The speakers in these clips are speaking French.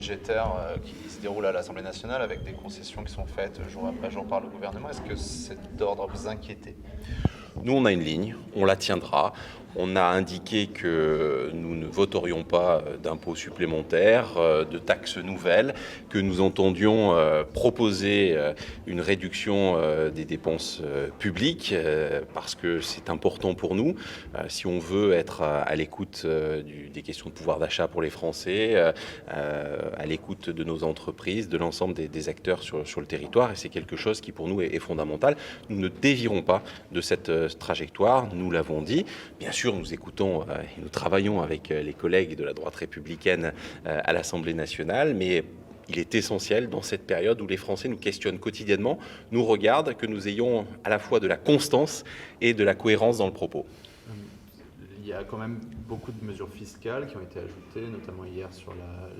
budgétaire qui se déroule à l'Assemblée nationale avec des concessions qui sont faites jour après jour par le gouvernement. Est-ce que c'est d'ordre à vous inquiéter? Nous, on a une ligne, on la tiendra. On a indiqué que nous ne voterions pas d'impôts supplémentaires, de taxes nouvelles, que nous entendions proposer une réduction des dépenses publiques parce que c'est important pour nous. Si on veut être à l'écoute des questions de pouvoir d'achat pour les Français, à l'écoute de nos entreprises, de l'ensemble des acteurs sur le territoire, et c'est quelque chose qui pour nous est fondamental. Nous ne dévierons pas de cette trajectoire, nous l'avons dit. Bien sûr, nous écoutons et nous travaillons avec les collègues de la droite républicaine à l'Assemblée nationale, mais il est essentiel dans cette période où les Français nous questionnent quotidiennement, nous regardent, que nous ayons à la fois de la constance et de la cohérence dans le propos. Il y a quand même beaucoup de mesures fiscales qui ont été ajoutées, notamment hier sur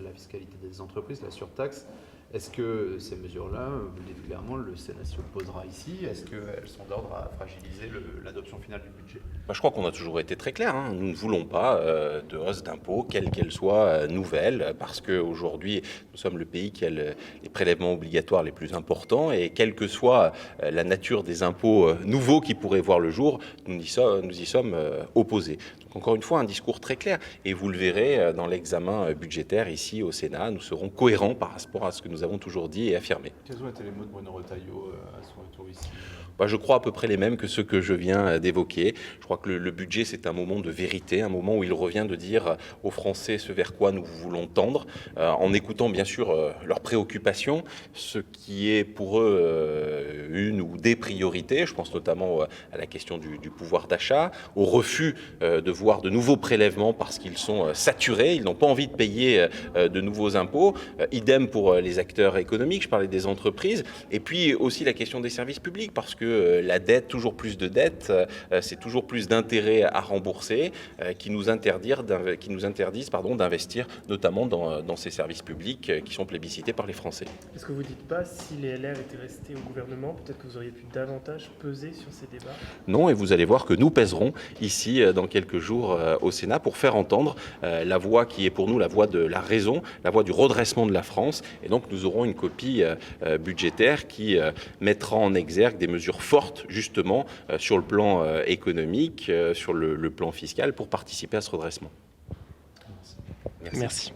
la fiscalité des entreprises, la surtaxe. Est-ce que ces mesures-là, vous le dites clairement, le Sénat s'y opposera ici? Est-ce qu'elles sont d'ordre à fragiliser l'adoption finale du budget? Je crois qu'on a toujours été très clair. Nous ne voulons pas de hausse d'impôts, quelle qu'elle soit nouvelle, parce qu'aujourd'hui, nous sommes le pays qui a les prélèvements obligatoires les plus importants, et quelle que soit la nature des impôts nouveaux qui pourraient voir le jour, nous y sommes opposés. Donc, encore une fois, un discours très clair, et vous le verrez dans l'examen budgétaire ici au Sénat, nous serons cohérents par rapport à ce que nous avons toujours dit et affirmé. Quels ont été les mots de Bruno Retailleau à son retour ici? Je crois à peu près les mêmes que ceux que je viens d'évoquer. Je crois que le budget, c'est un moment de vérité, un moment où il revient de dire aux Français ce vers quoi nous voulons tendre, en écoutant bien sûr leurs préoccupations, ce qui est pour eux une ou des priorités. Je pense notamment à la question du pouvoir d'achat, au refus de voir de nouveaux prélèvements parce qu'ils sont saturés, ils n'ont pas envie de payer de nouveaux impôts. Idem pour les acteurs économiques, je parlais des entreprises, et puis aussi la question des services publics, parce que la dette, toujours plus de dettes, c'est toujours plus d'intérêts à rembourser qui nous interdisent d'investir notamment dans ces services publics qui sont plébiscités par les Français. Est-ce que vous ne dites pas, si les LR étaient restés au gouvernement, peut-être que vous auriez pu davantage peser sur ces débats? Non, et vous allez voir que nous pèserons ici dans quelques jours au Sénat pour faire entendre la voix qui est pour nous la voix de la raison, la voix du redressement de la France, et donc nous aurons une copie budgétaire qui mettra en exergue des mesures fortes justement sur le plan économique, sur le plan fiscal pour participer à ce redressement. Merci.